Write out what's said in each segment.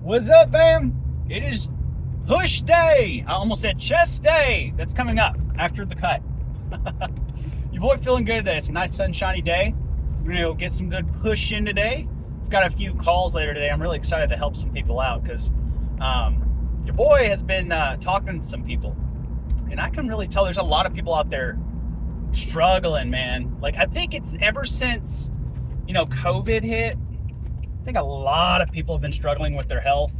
What's up, fam? It is push day. I almost said chest day. That's coming up after the cut. Your boy feeling good today. It's a nice sunshiny day. We're gonna get some good push in today. I've got a few calls later today. I'm really excited to help some people out because your boy has been talking to some people, and I can really tell there's a lot of people out there struggling, man. Like, I think it's ever since COVID hit. I think a lot of people have been struggling with their health,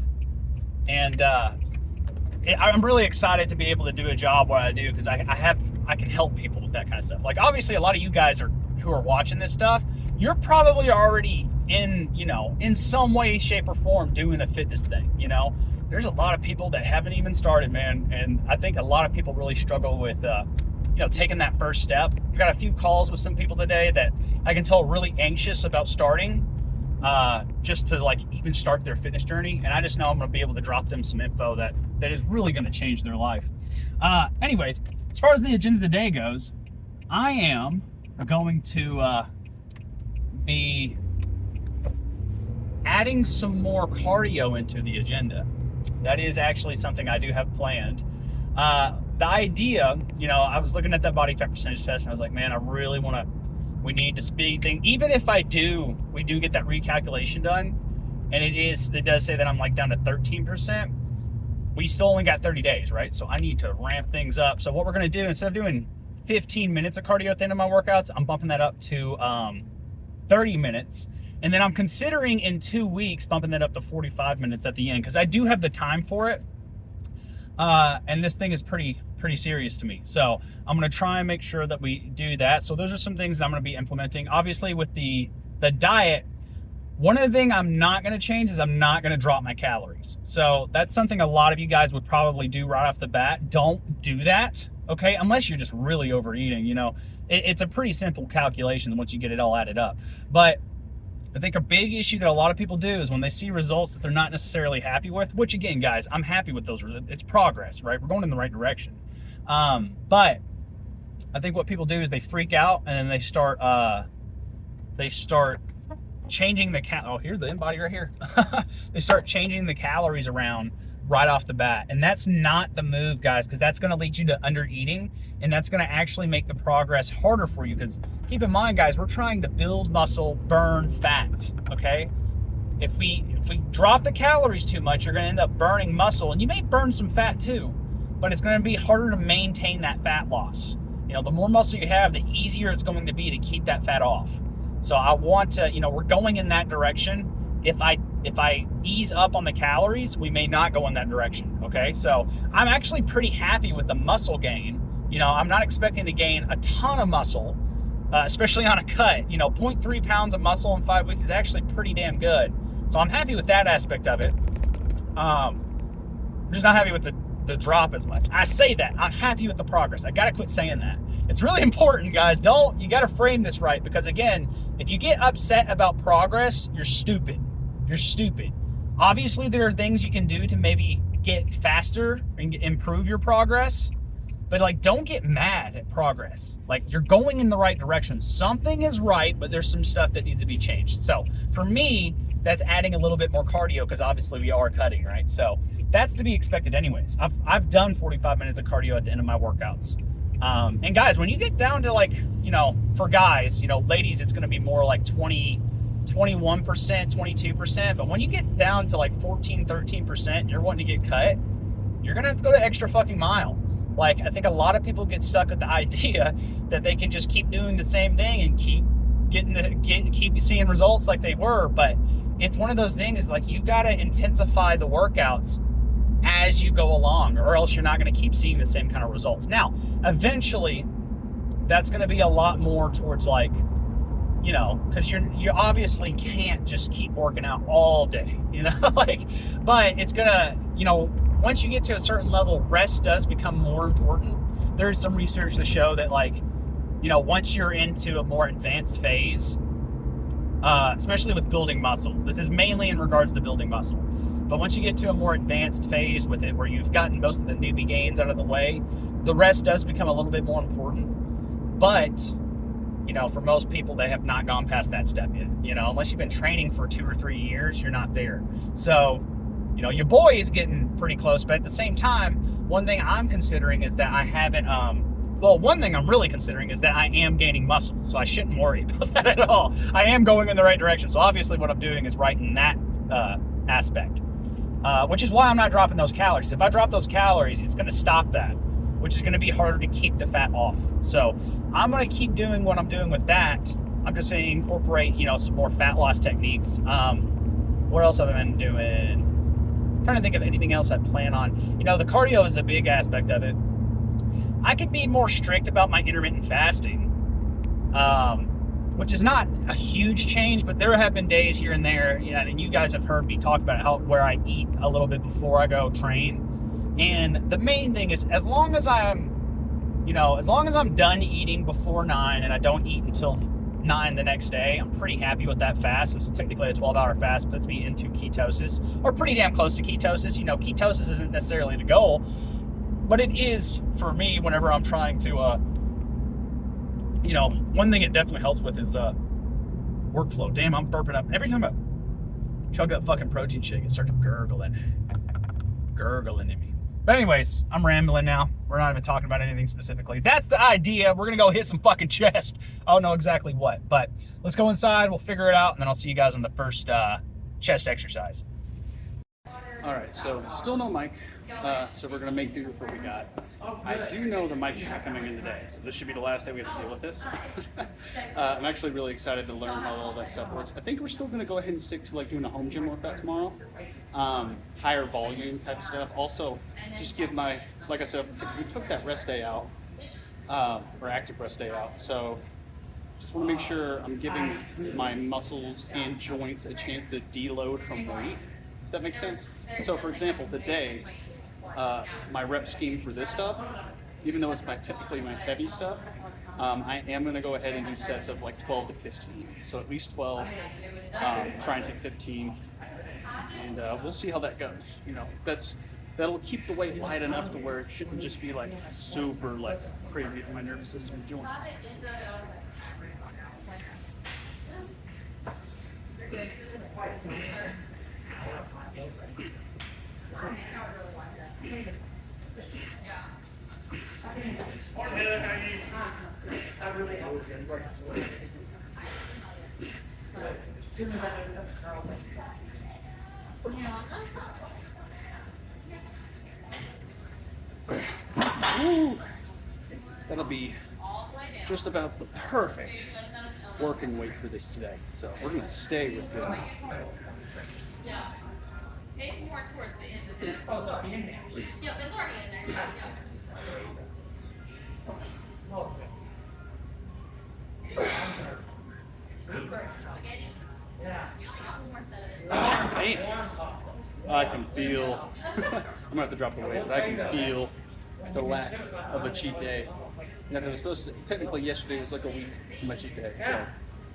and I'm really excited to be able to do a job where I do, because I can help people with that kind of stuff. Like, obviously, a lot of you guys who are watching this stuff, you're probably already in some way, shape, or form doing a fitness thing. There's a lot of people that haven't even started, man, and I think a lot of people really struggle with taking that first step. I've got a few calls with some people today that I can tell are really anxious about starting. Just to even start their fitness journey, and I just know I'm going to be able to drop them some info that is really going to change their life. Anyways, as far as the agenda of the day goes, I am going to be adding some more cardio into the agenda. That is actually something I do have planned. The idea, I was looking at that body fat percentage test, and I was like, man, I really we need to speed things. Even if we do get that recalculation done, and it does say that I'm down to 13%, we still only got 30 days, right? So I need to ramp things up. So what we're gonna do, instead of doing 15 minutes of cardio at the end of my workouts, I'm bumping that up to 30 minutes. And then I'm considering in 2 weeks, bumping that up to 45 minutes at the end, because I do have the time for it. And this thing is pretty serious to me. So I'm going to try and make sure that we do that. So those are some things that I'm going to be implementing. Obviously, with the diet, one of the things I'm not going to change is I'm not going to drop my calories. So that's something a lot of you guys would probably do right off the bat. Don't do that, okay? Unless you're just really overeating, It's a pretty simple calculation once you get it all added up. But I think a big issue that a lot of people do is when they see results that they're not necessarily happy with, which again, guys, I'm happy with those results. It's progress, right? We're going in the right direction. But I think what people do is they freak out, and then they start changing here's the in-body right here. They start changing the calories around right off the bat. And that's not the move, guys, because that's going to lead you to under eating, and that's going to actually make the progress harder for you. Because keep in mind, guys, we're trying to build muscle, burn fat, okay? If we drop the calories too much, you're going to end up burning muscle, and you may burn some fat too, but it's going to be harder to maintain that fat loss. The more muscle you have, the easier it's going to be to keep that fat off. So I want to, we're going in that direction. If I ease up on the calories, we may not go in that direction, okay? So I'm actually pretty happy with the muscle gain. I'm not expecting to gain a ton of muscle, especially on a cut. 0.3 pounds of muscle in 5 weeks is actually pretty damn good. So I'm happy with that aspect of it. I'm just not happy with the drop as much. I say that. I'm happy with the progress. I got to quit saying that. It's really important, guys. You got to frame this right, because again, if you get upset about progress, you're stupid. You're stupid. Obviously, there are things you can do to maybe get faster and improve your progress, but don't get mad at progress. You're going in the right direction. Something is right, but there's some stuff that needs to be changed. So for me, that's adding a little bit more cardio, because obviously we are cutting, right? So that's to be expected anyways. I've done 45 minutes of cardio at the end of my workouts. And guys, when you get down to for guys, ladies, it's going to be more like 21%, 22%. But when you get down to 14, 13%, you're wanting to get cut, you're going to have to go to extra fucking mile. I think a lot of people get stuck with the idea that they can just keep doing the same thing and keep seeing results like they were. But it's one of those things, you got to intensify the workouts as you go along, or else you're not going to keep seeing the same kind of results. Now, eventually, that's going to be a lot more towards because you obviously can't just keep working out all day, but it's gonna, once you get to a certain level, rest does become more important. There's some research to show that once you're into a more advanced phase, especially with building muscle, this is mainly in regards to building muscle, but once you get to a more advanced phase with it, where you've gotten most of the newbie gains out of the way, the rest does become a little bit more important. But for most people, they have not gone past that step yet. Unless you've been training for 2 or 3 years, you're not there. So You know, your boy is getting pretty close, but at the same time, one thing I'm considering is that I haven't, well, one thing I'm really considering is that I am gaining muscle, so I shouldn't worry about that at all. I am going in the right direction, so obviously what I'm doing is right in that aspect, which is why I'm not dropping those calories. If I drop those calories, it's going to stop that, which is going to be harder to keep the fat off. So I'm going to keep doing what I'm doing with that. I'm just going to incorporate, you know, some more fat loss techniques. What else have I been doing? I'm trying to think of anything else I plan on. You know, the cardio is a big aspect of it. I could be more strict about my intermittent fasting, which is not a huge change, but there have been days here and there, you know, and you guys have heard me talk about how where I eat a little bit before I go train. And the main thing is, as long as I'm done eating before 9 and I don't eat until 9 the next day, I'm pretty happy with that fast. It's technically a 12-hour fast, puts me into ketosis, or pretty damn close to ketosis. You know, ketosis isn't necessarily the goal, but it is for me whenever I'm trying to, you know, one thing it definitely helps with is workflow. Damn, I'm burping up. Every time I chug that fucking protein shake, it starts gurgling in me. But anyways, I'm rambling now. We're not even talking about anything specifically. That's the idea. We're going to go hit some fucking chest. I don't know exactly what, but let's go inside. We'll figure it out, and then I'll see you guys on the first chest exercise. All right, so still no mic, so we're going to make do with what we got. I do know the mic is coming in today, so this should be the last day we have to deal with this. I'm actually really excited to learn how all that stuff works. I think we're still going to go ahead and stick to like doing a home gym workout tomorrow. Higher volume type stuff. Also, just give my, like I said, we took that rest day out, or active rest day out, so just want to make sure I'm giving my muscles and joints a chance to deload from weight. If that makes sense. So for example, today, my rep scheme for this stuff, even though it's typically my heavy stuff, I am going to go ahead and do sets of like 12 to 15. So at least 12, try and hit 15, and we'll see how that goes. You know, that'll keep the weight light enough to where it shouldn't just be like super like crazy for my nervous system and joints. Ooh, that'll be just about the perfect working weight for this today. So we're gonna stay with this. Yeah. It's more towards the end of this. Oh, it's already in there. Yeah, it's already in there. Man, I can feel, I'm gonna have to drop the weight, but I can feel the lack of a cheat day. You know, 'cause it's supposed to, technically yesterday was like a week for my cheat day. So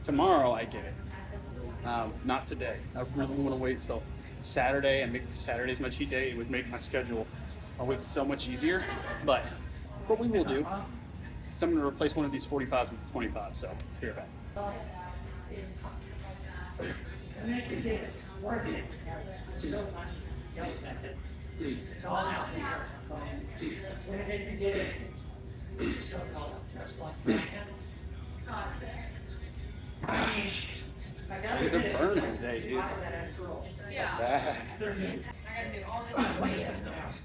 tomorrow I get it. Not today. I really want to wait till Saturday and make Saturday's my cheat day. It would make my schedule a week so much easier. But what we will do is I'm going to replace one of these 45s with 25. So here back. Dude, they're burning today, dude. Yeah. Bad. I gotta do all this.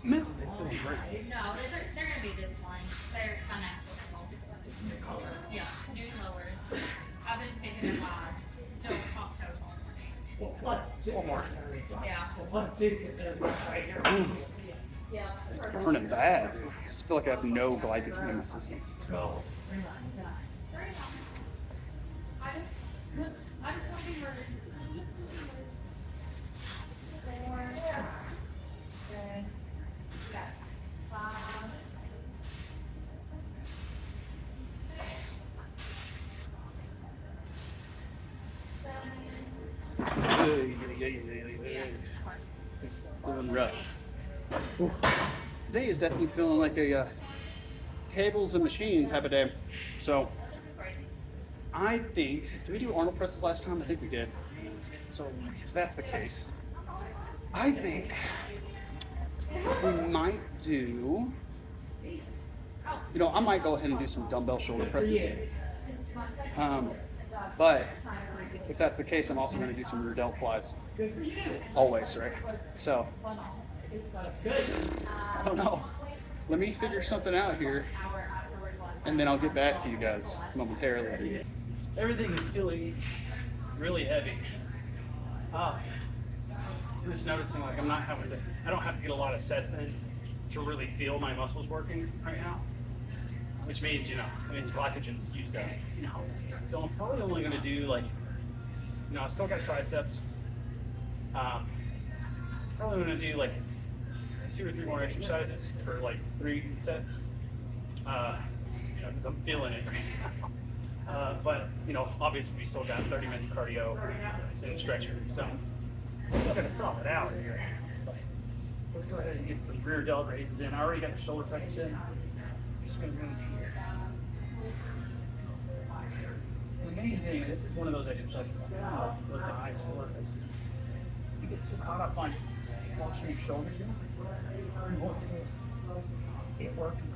Meth, they feel great. No, they're gonna be this line. They're kind of yeah, new lower. I've been picking them high. Don't talk so hard. One more. Yeah. Yeah. It's burning bad. I just feel like I have no glycogen in my system. I just want to be murdered. Feeling rough. Ooh. Today is definitely feeling like a cables and machine type of day. So I think, did we do Arnold presses last time? I think we did. So if that's the case, I think we might do, I might go ahead and do some dumbbell shoulder presses. But if that's the case, I'm also going to do some rear delt flies. Always, right? So, I don't know. Let me figure something out here, and then I'll get back to you guys momentarily. Everything is feeling really heavy. I'm just noticing like I don't have to get a lot of sets in to really feel my muscles working right now. Which means, glycogen's used up. So I'm probably only gonna do like, I still got triceps. Probably gonna do like 2 or 3 more exercises for like 3 sets. Because I'm feeling it right now. But, obviously we still got 30 minutes of cardio and stretcher. So I'm still gonna solve it out here. But let's go ahead and get some rear delt raises in. I already got the shoulder presses in. I'm just gonna go here. The main thing, this is one of those exercises those eyes for is you get too caught up on watching your shoulders. You won't feel it working.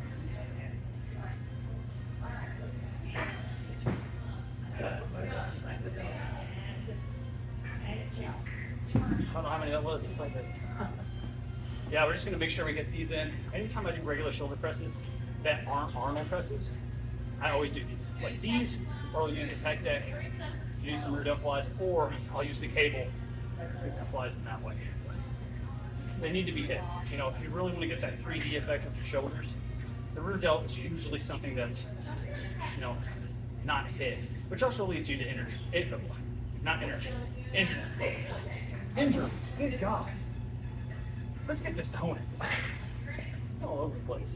I don't know how many that was. Yeah, we're just gonna make sure we get these in. Anytime I do regular shoulder presses that aren't Arnold presses, I always do these. Like these, or I'll use the pec deck, use some rear delt flies, or I'll use the cable, get some flies in that way. They need to be hit. If you really want to get that 3D effect with your shoulders, the rear delt is usually something that's, not hit, which also leads you to energy. Not energy. Injury. Injury. Good God. Let's get this going. All over the place.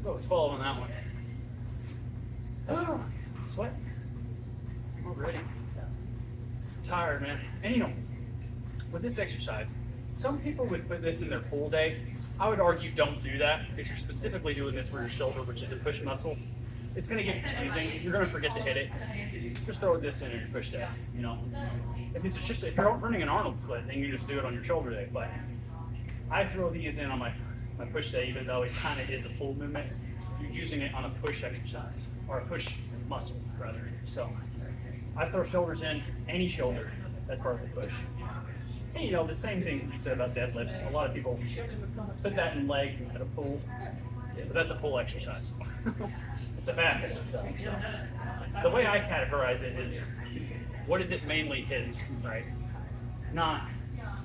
Go 12 on that one. Oh, sweat. I'm already tired, man. And with this exercise, some people would put this in their pull day. I would argue don't do that because you're specifically doing this for your shoulder, which is a push muscle. It's going to get confusing. You're going to forget to hit it. Just throw this in your push day. If you're running an Arnold split, then you just do it on your shoulder day. But I throw these in on my push day, even though it kind of is a pull movement. You're using it on a push exercise, or a push muscle, rather. So I throw shoulders in, any shoulder, as part of the push. And the same thing can be said about deadlifts. A lot of people put that in legs instead of pull, but that's a pull exercise. It's a back exercise. So the way I categorize it is, what is it mainly hit, right? Not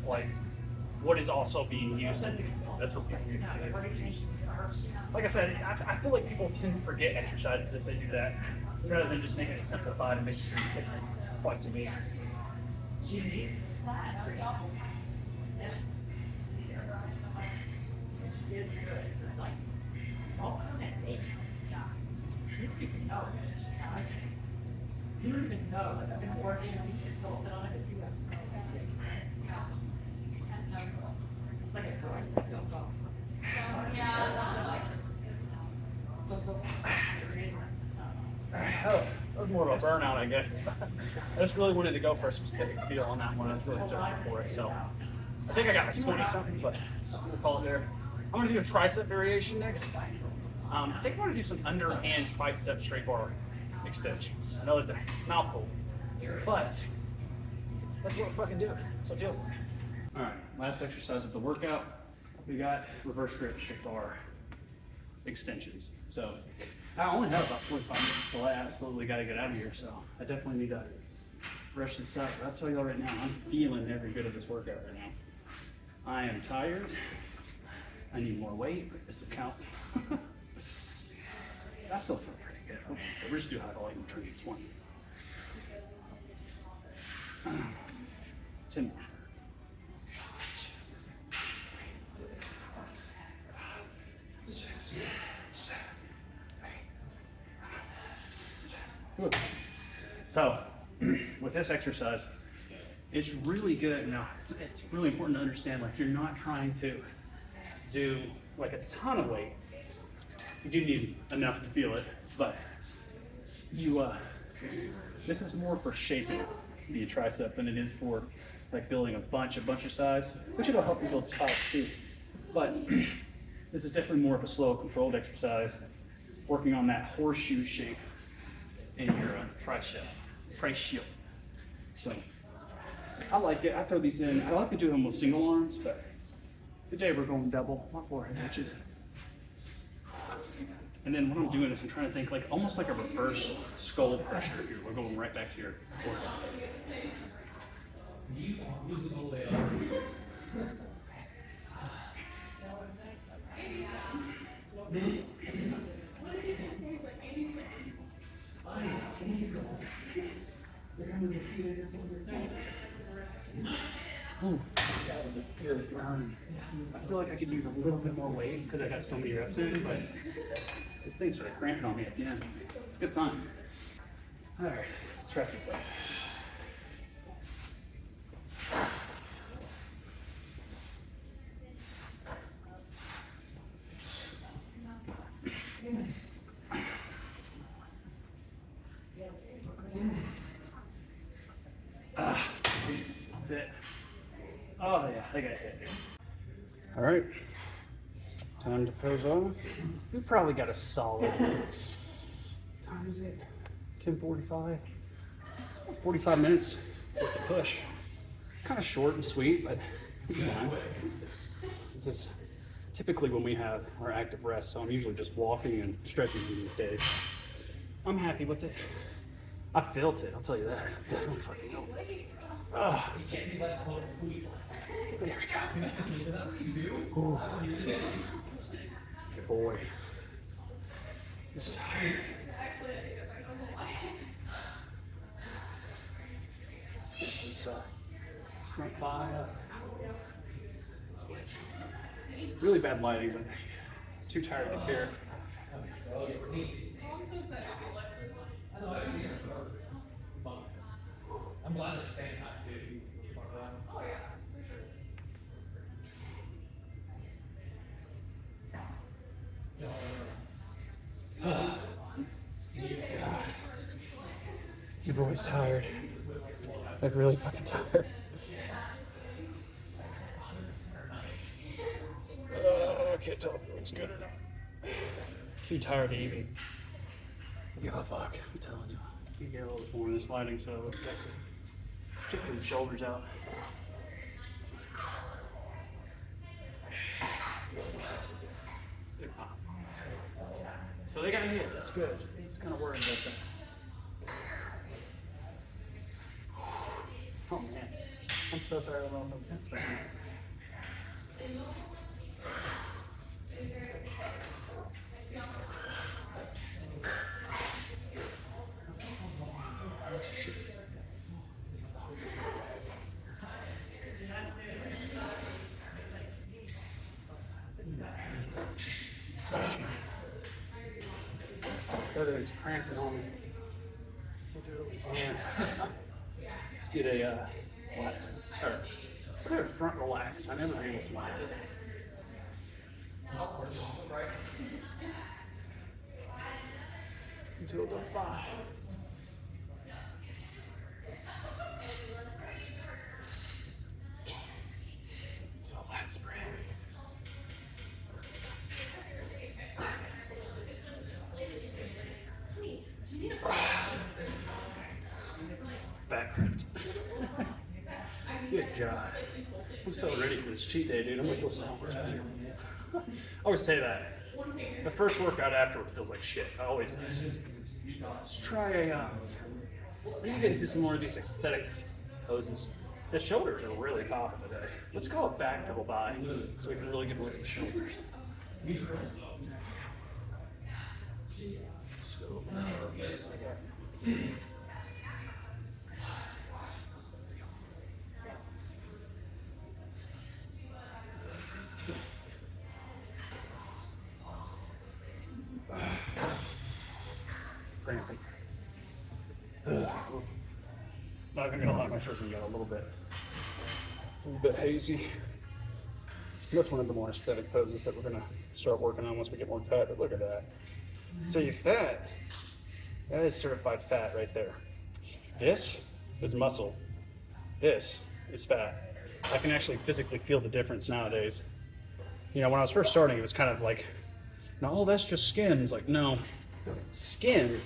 like what is also being used. That's what people use. Like I said, I feel like people tend to forget exercises if they do that, rather than just making it simplified and making sure you hit it twice a week. That was more of a burnout, I guess. I just really wanted to go for a specific feel on that one. I was really searching for it. So I think I got like 20 something, but we'll call it there. I'm gonna do a tricep variation next. I think I'm gonna do some underhand tricep straight bar extensions. I know it's a mouthful, but that's what we're fucking doing. So deal with it. All right, last exercise of the workout. We got reverse grip straight bar extensions. So I only have about 45 minutes, so I absolutely got to get out of here. So I definitely need to rush this up. But I'll tell y'all right now, I'm feeling every bit of this workout right now. I am tired. I need more weight, but this will count. I still feel pretty good. Okay, we're just do high volume training 20. 10 more. So, with this exercise, It's really good. Now, it's really important to understand, like, you're not trying to do like a ton of weight. You do need enough to feel it, but this is more for shaping the tricep than it is for like building a bunch of size, which it'll help you build triceps too. But this is definitely more of a slow, controlled exercise, working on that horseshoe shape in your tricep. So I like it. I throw these in. I like to do them with single arms, but today we're going double. My forehead itches. And then what I'm doing is I'm trying to think like almost like a reverse skull pressure here. We're going right back to your forehead. Ooh, that was a good burn. I feel like I could use a little bit more weight because I got so many reps in, but this thing started cramping on me at the end. It's a good sign. All right, let's wrap this up. That's it. Oh yeah, I got hit. All right, time to pose off. We probably got a solid. What time is it? 10:45. 45 minutes with the push. Kind of short and sweet, but yeah. This is typically when we have our active rest, so I'm usually just walking and stretching these days. I'm happy with it. I felt it, I'll tell you that. Definitely fucking felt it. Oh. There we go. Ooh. Good boy. This tired. This front thigh up. Really bad lighting, but too tired to care. I'm glad at the same time, too. Oh, yeah. God. Your boy's tired. Like really fucking tired. I can't tell if it's good or not. Too tired to even give a fuck. I'm telling you. You get a little bit more in this lighting so it looks sexy. Particularly the shoulders out. So they got a hit. That's good. It's kind of worried about that. Oh man, I'm so tired of all those hits right now. It's cramping on me. We'll do what we can. Let's get a front relax. I never able to smile. Until the bottom. Until that spread. Back cramped. Good God. I'm so ready for this cheat day, dude. I'm gonna feel so much better. I always say that. The first workout afterward feels like shit. I always do. Let's try we need to get into some more of these aesthetic poses. The shoulders are really popping today. Let's go a back double by so we can really get a look at the shoulders. Cramping. Not even gonna lie, my first one got a little bit a little bit hazy. That's one of the more aesthetic poses that we're gonna start working on once we get more cut. But look at that. See, that is certified fat right there. This is muscle. This is fat. I can actually physically feel the difference nowadays. You know, when I was first starting, it was kind of like, no, that's just skin. It's like, no, skin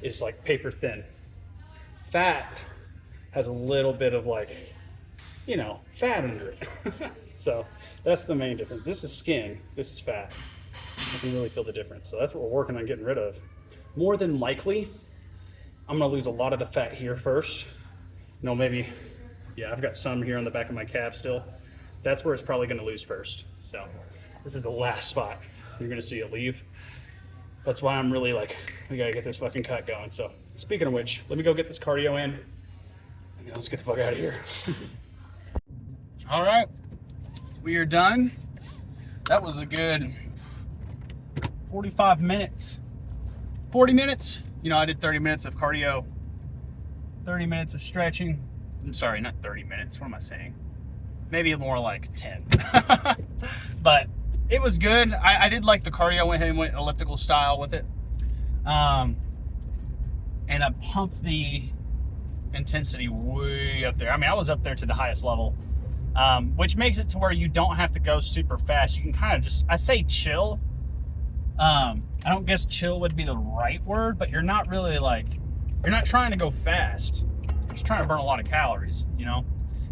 is like paper thin. Fat has a little bit of like, you know, fat under it. So that's the main difference. This is skin, this is fat. I can really feel the difference. So that's what we're working on getting rid of. More than likely, I'm gonna lose a lot of the fat here first. You know, maybe, yeah, I've got some here on the back of my calf still. That's where it's probably gonna lose first. So this is the last spot you're gonna see it leave. That's why I'm really like, we gotta get this fucking cut going. So speaking of which, let me go get this cardio in. And let's get the fuck out of here. All right, we are done. That was a good 45 minutes. 40 minutes. You know, I did 30 minutes of cardio, 30 minutes of stretching. I'm sorry, not 30 minutes. What am I saying? Maybe more like 10. But it was good. I did like the cardio, went elliptical style with it. And I pumped the intensity way up there. I mean, I was up there to the highest level, which makes it to where you don't have to go super fast. You can kind of just, I say chill. I don't guess chill would be the right word, but you're not really like, you're not trying to go fast. You're just trying to burn a lot of calories, you know?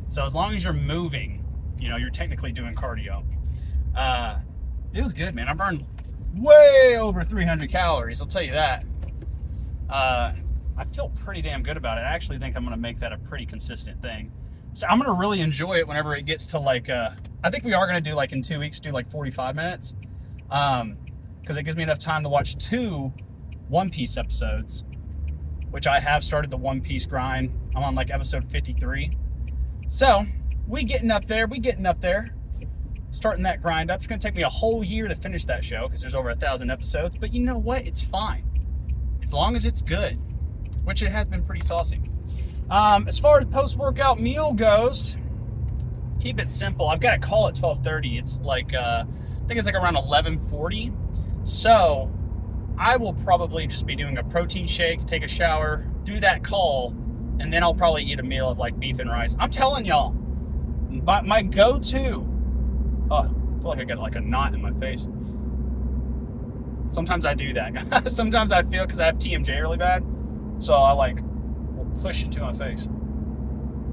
So as long as you're moving, you know, you're technically doing cardio. It was good, man. I burned way over 300 calories, I'll tell you that. I feel pretty damn good about it. I actually think I'm gonna make that a pretty consistent thing. So I'm gonna really enjoy it whenever it gets to like, I think we are gonna do like in 2 weeks, do like 45 minutes. Because it gives me enough time to watch 2 One Piece episodes, which I have started the One Piece grind. I'm on like episode 53. So we getting up there, starting that grind up. It's gonna take me a whole year to finish that show because there's over 1,000 episodes, but you know what? It's fine. As long as it's good, which it has been pretty saucy. As far as post-workout meal goes, keep it simple. I've got a call at 12:30. It's like, I think it's like around 11:40. So I will probably just be doing a protein shake, take a shower, do that call, and then I'll probably eat a meal of like beef and rice. I'm telling y'all, my go-to, oh, I feel like I got like a knot in my face. Sometimes I do that. Sometimes I feel, because I have TMJ really bad, so I like will push it to my face.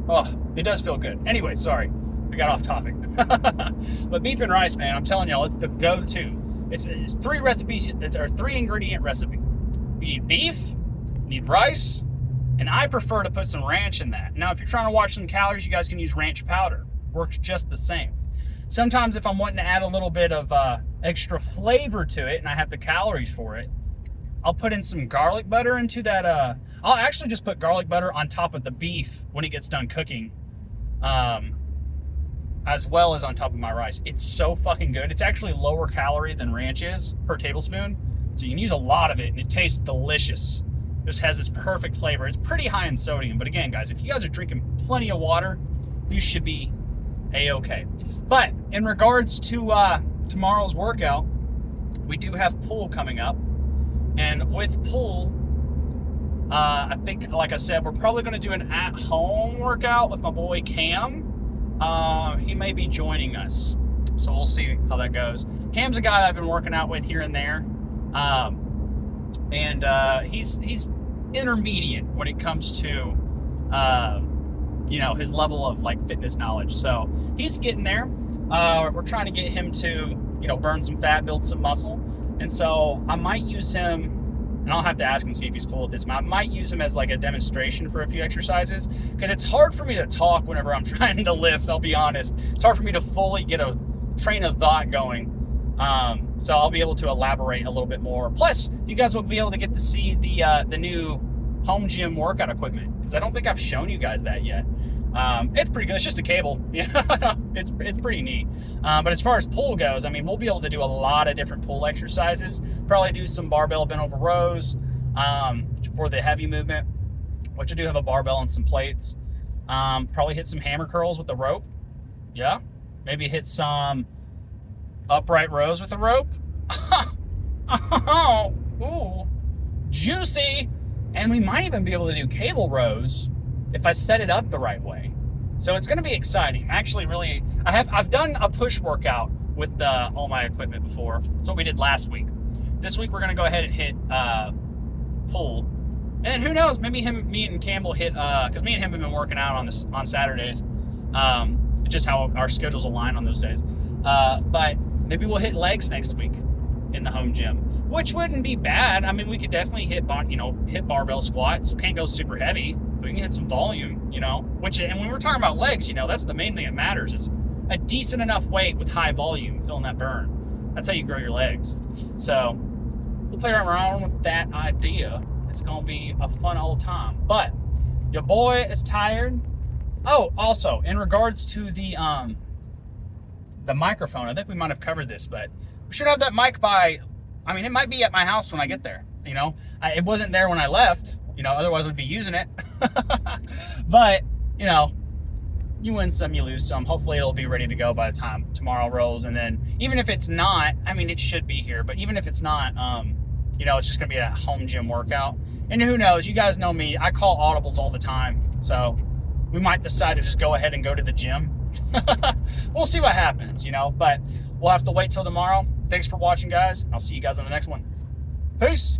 Oh, it does feel good. Anyway, sorry, we got off topic. But beef and rice, man, I'm telling y'all, it's the go-to. It's 3 recipes, it's our 3 ingredient recipe. You need beef, you need rice, and I prefer to put some ranch in that. Now, if you're trying to watch some calories, you guys can use ranch powder. Works just the same. Sometimes if I'm wanting to add a little bit of extra flavor to it and I have the calories for it, I'll put in some garlic butter into that. I'll actually just put garlic butter on top of the beef when it gets done cooking, as well as on top of my rice. It's so fucking good. It's actually lower calorie than ranch is per tablespoon. So you can use a lot of it and it tastes delicious. It just has this perfect flavor. It's pretty high in sodium. But again, guys, if you guys are drinking plenty of water, you should be A-okay. But in regards to tomorrow's workout, we do have pool coming up. And with pool, I think, like I said, we're probably going to do an at-home workout with my boy Cam. He may be joining us, so we'll see how that goes. Cam's a guy that I've been working out with here and there, and he's intermediate when it comes to you know, his level of like fitness knowledge. So he's getting there. We're trying to get him to, you know, burn some fat, build some muscle, and so I might use him, and I'll have to ask him, see if he's cool with this. I might use him as like a demonstration for a few exercises, because it's hard for me to talk whenever I'm trying to lift, I'll be honest. It's hard for me to fully get a train of thought going. So I'll be able to elaborate a little bit more. Plus, you guys will be able to get to see the new home gym workout equipment, because I don't think I've shown you guys that yet. It's pretty good. It's just a cable. Yeah, it's pretty neat. But as far as pull goes, I mean, we'll be able to do a lot of different pull exercises. Probably do some barbell bent over rows for the heavy movement, which I do have a barbell and some plates. Probably hit some hammer curls with the rope. Yeah. Maybe hit some upright rows with a rope. Oh, ooh, juicy. And we might even be able to do cable rows if I set it up the right way. So it's going to be exciting. Actually, really, I've done a push workout with all my equipment before. That's what we did last week. This week we're going to go ahead and hit pull. And then who knows, maybe me and Campbell hit, because me and him have been working out on Saturdays. It's just how our schedules align on those days. But maybe we'll hit legs next week in the home gym, which wouldn't be bad. I mean, we could definitely hit barbell squats. Can't go super heavy, but we can hit some volume, and when we're talking about legs, that's the main thing that matters is a decent enough weight with high volume, filling that burn. That's how you grow your legs. So we'll play around with that idea. It's going to be a fun old time, but your boy is tired. Oh, also in regards to the microphone, I think we might have covered this, but we should have that mic it might be at my house when I get there. It wasn't there when I left, otherwise I'd be using it. But, you win some, you lose some. Hopefully it'll be ready to go by the time tomorrow rolls. And then even if it's not, it should be here, but even if it's not, it's just going to be a home gym workout. And who knows, you guys know me, I call audibles all the time. So we might decide to just go ahead and go to the gym. We'll see what happens, but we'll have to wait till tomorrow. Thanks for watching, guys. I'll see you guys on the next one. Peace.